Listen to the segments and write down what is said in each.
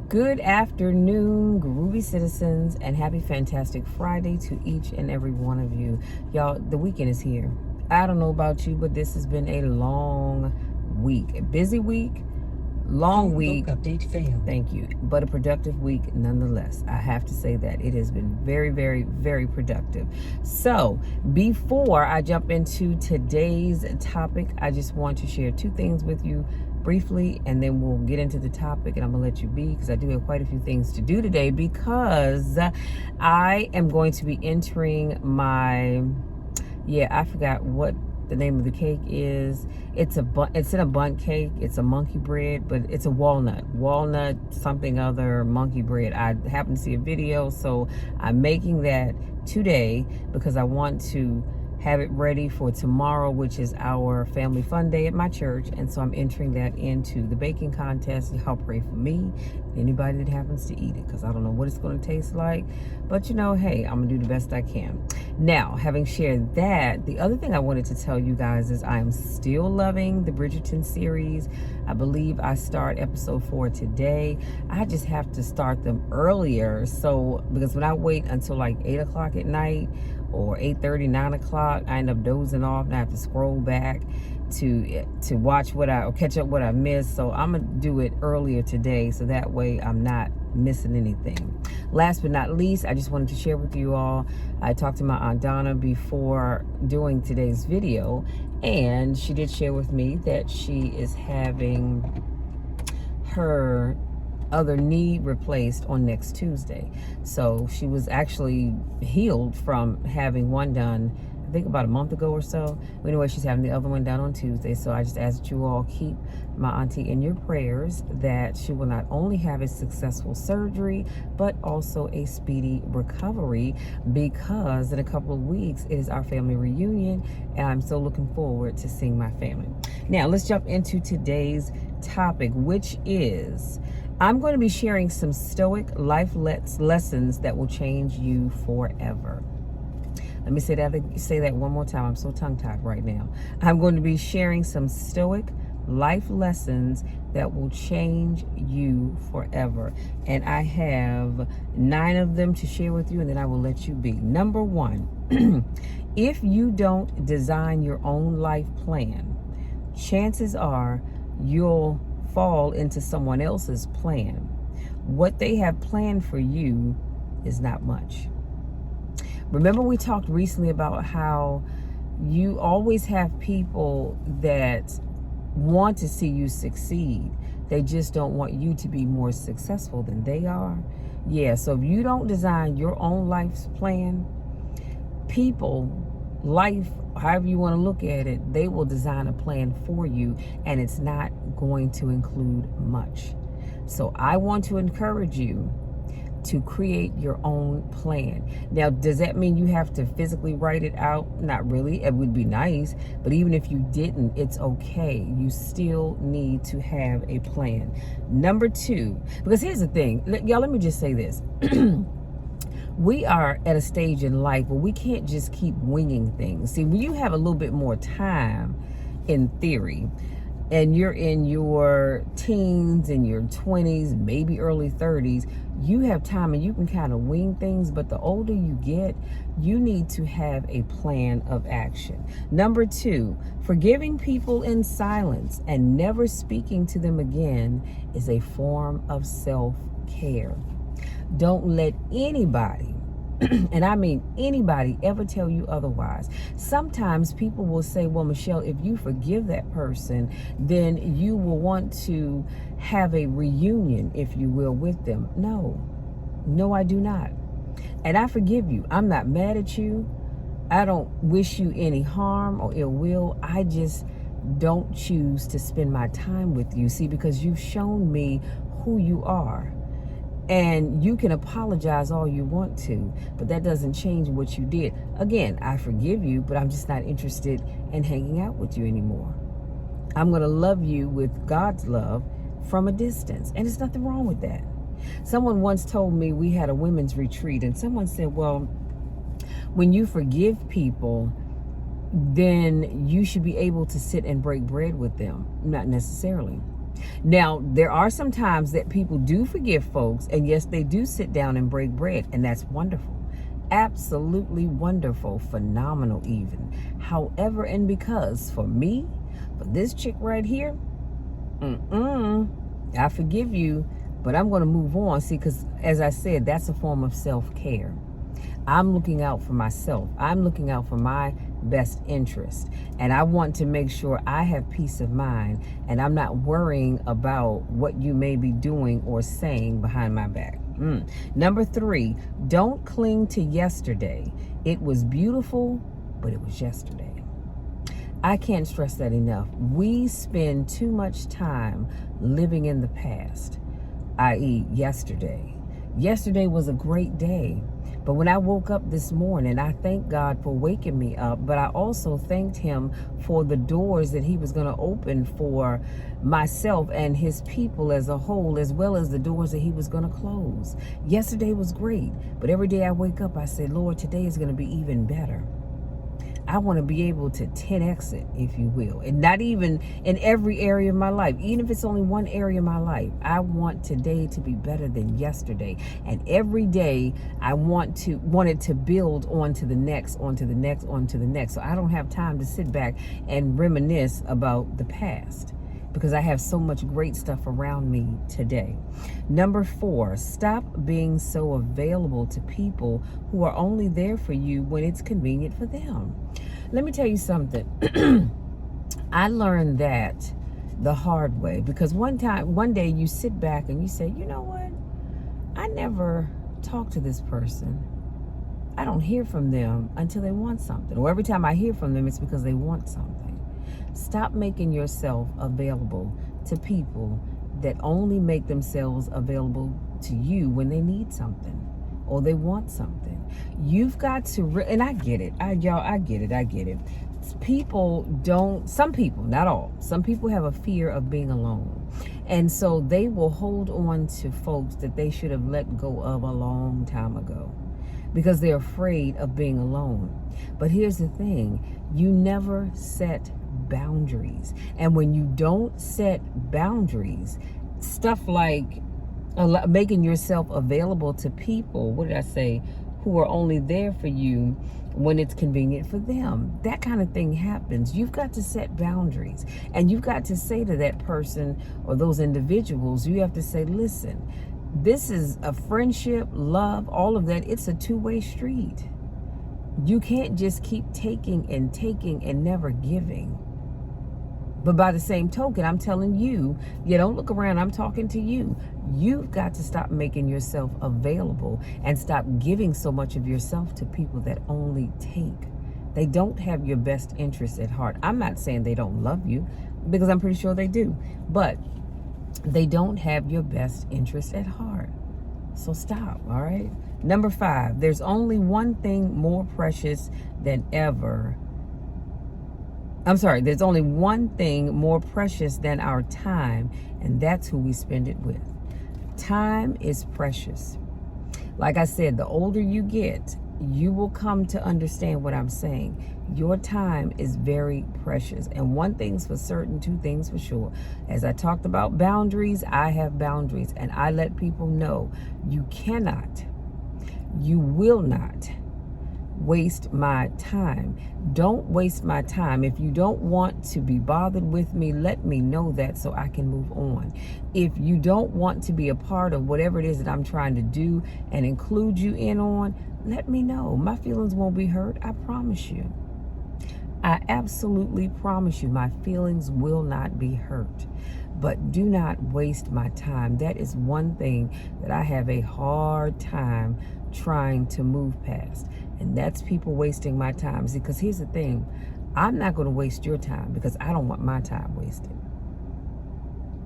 Good afternoon, groovy citizens, and happy fantastic Friday to each and every one of you. Y'all, the weekend is here. I don't know about you, but this has been a long week. A busy week, long week. Update failed. Thank you. But a productive week nonetheless. I have to say that it has been very, very, very productive. So before I jump into today's topic, I just want to share two things with you briefly, and then we'll get into the topic, and I'm gonna let you be because I do have quite a few things to do today, because I am going to be entering my, I forgot what the name of the cake is. It's in a bundt cake. It's a monkey bread, but it's a walnut something other monkey bread. I happened to see a video, so I'm making that today because I want to have it ready for tomorrow, which is our family fun day at my church. And so I'm entering that into the baking contest. Y'all pray for me, anybody that happens to eat it, because I don't know what it's going to taste like, but hey, I'm gonna do the best I can. Now, having shared that, the other thing I wanted to tell you guys is I am still loving the Bridgerton series. I believe I start episode 4 today. I just have to start them earlier, so because when I wait until like 8 o'clock at night or 8:30, 9 o'clock, I end up dozing off and I have to scroll back to watch catch up what I missed. So I'm gonna do it earlier today, so that way I'm not missing anything. Last but not least, I just wanted to share with you all, I talked to my Aunt Donna before doing today's video, and she did share with me that she is having her other knee replaced on next Tuesday. So she was actually healed from having one done, I think about a month ago or so. But anyway, she's having the other one done on Tuesday. So I just ask that you all keep my auntie in your prayers, that she will not only have a successful surgery, but also a speedy recovery, because in a couple of weeks, it is our family reunion, and I'm so looking forward to seeing my family. Now, let's jump into today's topic, which is, I'm going to be sharing some Stoic life lessons that will change you forever. Let me say that one more time. I'm so tongue-tied right now. I'm going to be sharing some Stoic life lessons that will change you forever. And I have 9 of them to share with you, and then I will let you be. Number 1, if you don't design your own life plan, chances are you'll fall into someone else's plan. What they have planned for you is not much. Remember, we talked recently about how you always have people that want to see you succeed. They just don't want you to be more successful than they are. Yeah, so if you don't design your own life's plan, life, however you want to look at it, they will design a plan for you, and it's not going to include much. So I want to encourage you to create your own plan. Now, does that mean you have to physically write it out? Not really. It would be nice, but even if you didn't, it's okay. You still need to have a plan. Number 2, because here's the thing, y'all, let me just say this. We are at a stage in life where we can't just keep winging things. See, when you have a little bit more time, in theory, and you're in your teens and your 20s, maybe early 30s, you have time and you can kind of wing things. But the older you get, you need to have a plan of action. Number 2, forgiving people in silence and never speaking to them again is a form of self-care. Don't let anybody, and I mean anybody, ever tell you otherwise. Sometimes people will say, well, Michelle, if you forgive that person, then you will want to have a reunion, if you will, with them. No, I do not. And I forgive you. I'm not mad at you. I don't wish you any harm or ill will. I just don't choose to spend my time with you. See, because you've shown me who you are. And you can apologize all you want to, but that doesn't change what you did. Again, I forgive you, but I'm just not interested in hanging out with you anymore. I'm going to love you with God's love from a distance, and there's nothing wrong with that. Someone once told me, we had a women's retreat, and someone said, well, when you forgive people, then you should be able to sit and break bread with them. Not necessarily. Now, there are some times that people do forgive folks, and yes, they do sit down and break bread, and that's wonderful. Absolutely wonderful, phenomenal even. However, and because for me, for this chick right here, I forgive you, but I'm going to move on. See, because as I said, that's a form of self-care. I'm looking out for myself. I'm looking out for my best interest. And I want to make sure I have peace of mind, and I'm not worrying about what you may be doing or saying behind my back. Number 3, don't cling to yesterday. It was beautiful, but it was yesterday. I can't stress that enough. We spend too much time living in the past, i.e. yesterday. Yesterday was a great day. But when I woke up this morning, I thank God for waking me up, but I also thanked him for the doors that he was going to open for myself and his people as a whole, as well as the doors that he was going to close. Yesterday was great, but every day I wake up, I say, Lord, today is going to be even better. I want to be able to 10x it, if you will. And not even in every area of my life. Even if it's only one area of my life. I want today to be better than yesterday. And every day I want it to build onto the next, onto the next, onto the next. So I don't have time to sit back and reminisce about the past, because I have so much great stuff around me today. Number 4, stop being so available to people who are only there for you when it's convenient for them. Let me tell you something. I learned that the hard way, because one day you sit back and you say, you know what? I never talk to this person. I don't hear from them until they want something. Or every time I hear from them, it's because they want something. Stop making yourself available to people that only make themselves available to you when they need something or they want something. You've got to, and I get it. I get it. People don't, some people, not all, some people have a fear of being alone. And so they will hold on to folks that they should have let go of a long time ago, because they're afraid of being alone. But here's the thing, you never set boundaries. And when you don't set boundaries, stuff like making yourself available to people, who are only there for you when it's convenient for them, that kind of thing happens. You've got to set boundaries, and you've got to say to that person or those individuals, you have to say, listen, this is a friendship, love, all of that. It's a two-way street. You can't just keep taking and never giving. But by the same token, I'm telling you, you don't look around, I'm talking to you. You've got to stop making yourself available and stop giving so much of yourself to people that only take. They don't have your best interests at heart. I'm not saying they don't love you, because I'm pretty sure they do. But they don't have your best interest at heart. So stop, all right? Number 5, there's only one thing more precious than ever. There's only one thing more precious than our time, and that's who we spend it with. Time is precious. Like I said, the older you get, you will come to understand what I'm saying. Your time is very precious. And one thing's for certain, two things for sure. As I talked about boundaries, I have boundaries. And I let people know, you cannot, you will not waste my time. Don't waste my time. If you don't want to be bothered with me, let me know that so I can move on. If you don't want to be a part of whatever it is that I'm trying to do and include you in on, let me know. My feelings won't be hurt. I promise you. I absolutely promise you my feelings will not be hurt. But do not waste my time. That is one thing that I have a hard time trying to move past. And that's people wasting my time. Because here's the thing, I'm not going to waste your time because I don't want my time wasted.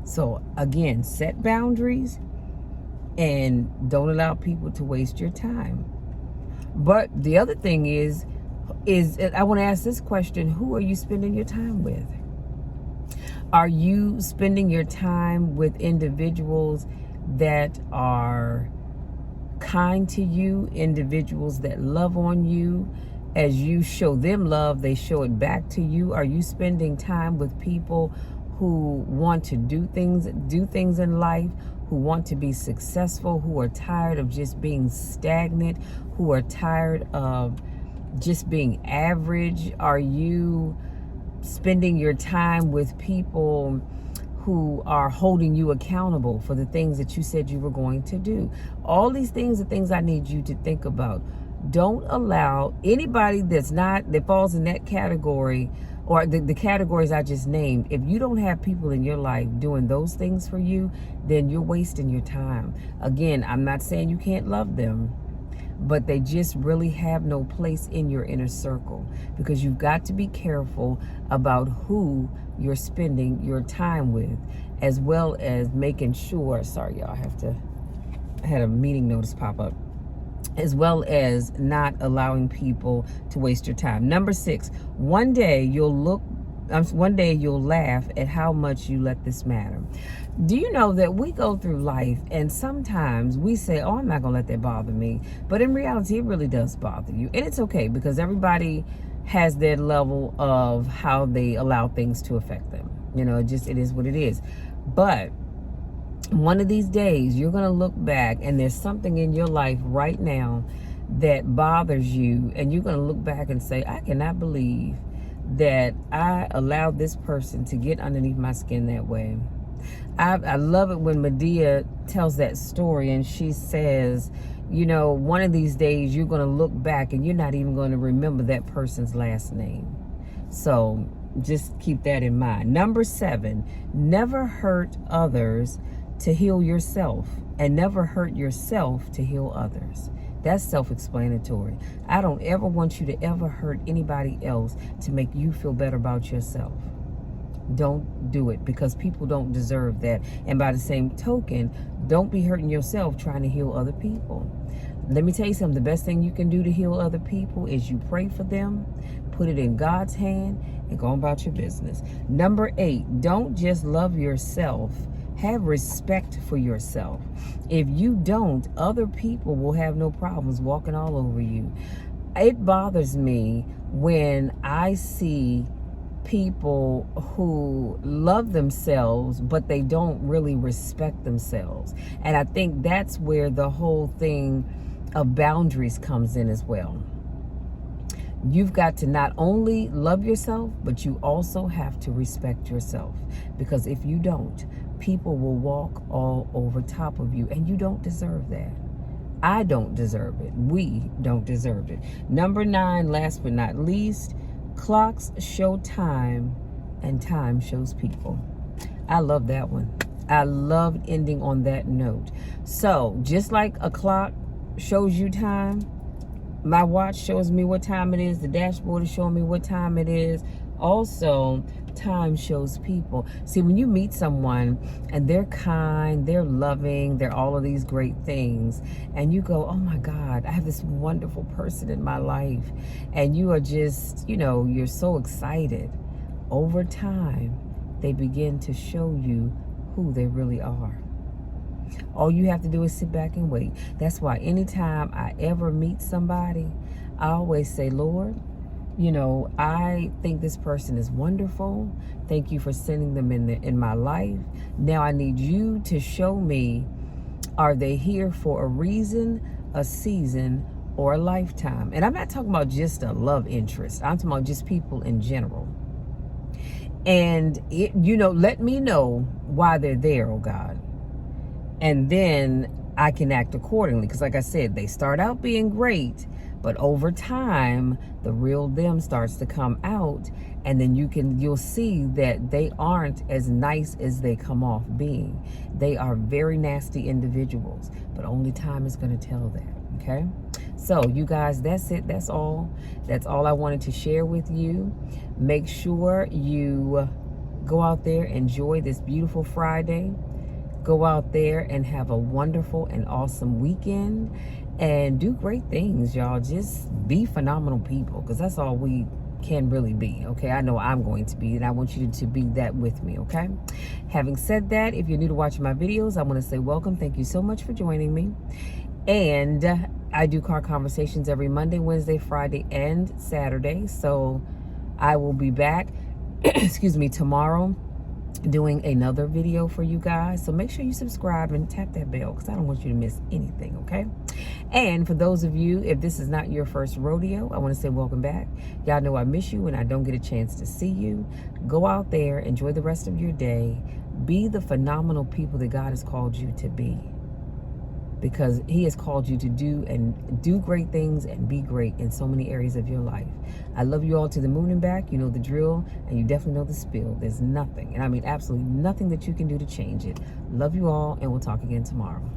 So again, set boundaries and don't allow people to waste your time. But the other thing is I want to ask this question, who are you spending your time with? Are you spending your time with individuals that are kind to you, individuals that love on you? As you show them love, they show it back to you. Are you spending time with people who want to do things in life, who want to be successful, who are tired of just being stagnant, who are tired of just being average? Are you spending your time with people who are holding you accountable for the things that you said you were going to do? All these things are things I need you to think about. Don't allow anybody that falls in that category, or the categories I just named. If you don't have people in your life doing those things for you, then you're wasting your time. Again, I'm not saying you can't love them, but they just really have no place in your inner circle, because you've got to be careful about who you're spending your time with, as well as making sure, sorry y'all, I had a meeting notice pop up, as well as not allowing people to waste your time. Number 6, one day you'll laugh at how much you let this matter. Do you know that we go through life and sometimes we say, oh, I'm not going to let that bother me. But in reality, it really does bother you. And it's okay, because everybody has their level of how they allow things to affect them. It is what it is. But one of these days, you're going to look back and there's something in your life right now that bothers you. And you're going to look back and say, I cannot believe that I allowed this person to get underneath my skin that way. I love it when Medea tells that story and she says, one of these days you're going to look back and you're not even going to remember that person's last name. So just keep that in mind. Number 7, never hurt others to heal yourself, and never hurt yourself to heal others. That's self-explanatory. I don't ever want you to ever hurt anybody else to make you feel better about yourself. Don't do it, because people don't deserve that. And by the same token, don't be hurting yourself trying to heal other people. Let me tell you something. The best thing you can do to heal other people is you pray for them, put it in God's hand, and go about your business. Number 8, don't just love yourself. Have respect for yourself. If you don't, other people will have no problems walking all over you. It bothers me when I see people who love themselves, but they don't really respect themselves. And I think that's where the whole thing of boundaries comes in as well. You've got to not only love yourself, but you also have to respect yourself. Because if you don't, people will walk all over top of you, and you don't deserve that. I don't deserve it. We don't deserve it. Number 9, last but not least, clocks show time and time shows people. I love that one. I loved ending on that note. So just like a clock shows you time, my watch shows me what time it is. The dashboard is showing me what time it is. Also, time shows people. See, when you meet someone and they're kind, they're loving, they're all of these great things, and you go, oh my God, I have this wonderful person in my life, and you are just, you're so excited. Over time, they begin to show you who they really are. All you have to do is sit back and wait. That's why anytime I ever meet somebody, I always say, Lord, I think this person is wonderful. Thank you for sending them in my life. Now I need you to show me, are they here for a reason, a season, or a lifetime? And I'm not talking about just a love interest. I'm talking about just people in general. And, let me know why they're there, oh God. And then I can act accordingly. Because like I said, they start out being great, but over time, the real them starts to come out, and then you'll see that they aren't as nice as they come off being. They are very nasty individuals, but only time is going to tell that, okay? So you guys, that's it. That's all. That's all I wanted to share with you. Make sure you go out there, enjoy this beautiful Friday. Go out there and have a wonderful and awesome weekend, and do great things, y'all. Just be phenomenal people, because that's all we can really be, okay? I know I'm going to be, and I want you to be that with me, okay? Having said that, if you're new to watching my videos, I want to say welcome. Thank you so much for joining me. And I do car conversations every Monday, Wednesday, Friday, and Saturday. So I will be back, excuse me, tomorrow doing another video for you guys. So make sure you subscribe and tap that bell because I don't want you to miss anything, okay? And for those of you, if this is not your first rodeo, I want to say welcome back. Y'all know I miss you when I don't get a chance to see you. Go out there, enjoy the rest of your day. Be the phenomenal people that God has called you to be, because he has called you to do great things and be great in so many areas of your life. I love you all to the moon and back. You know the drill, and you definitely know the spill. There's nothing, and I mean absolutely nothing that you can do to change it. Love you all, and we'll talk again tomorrow.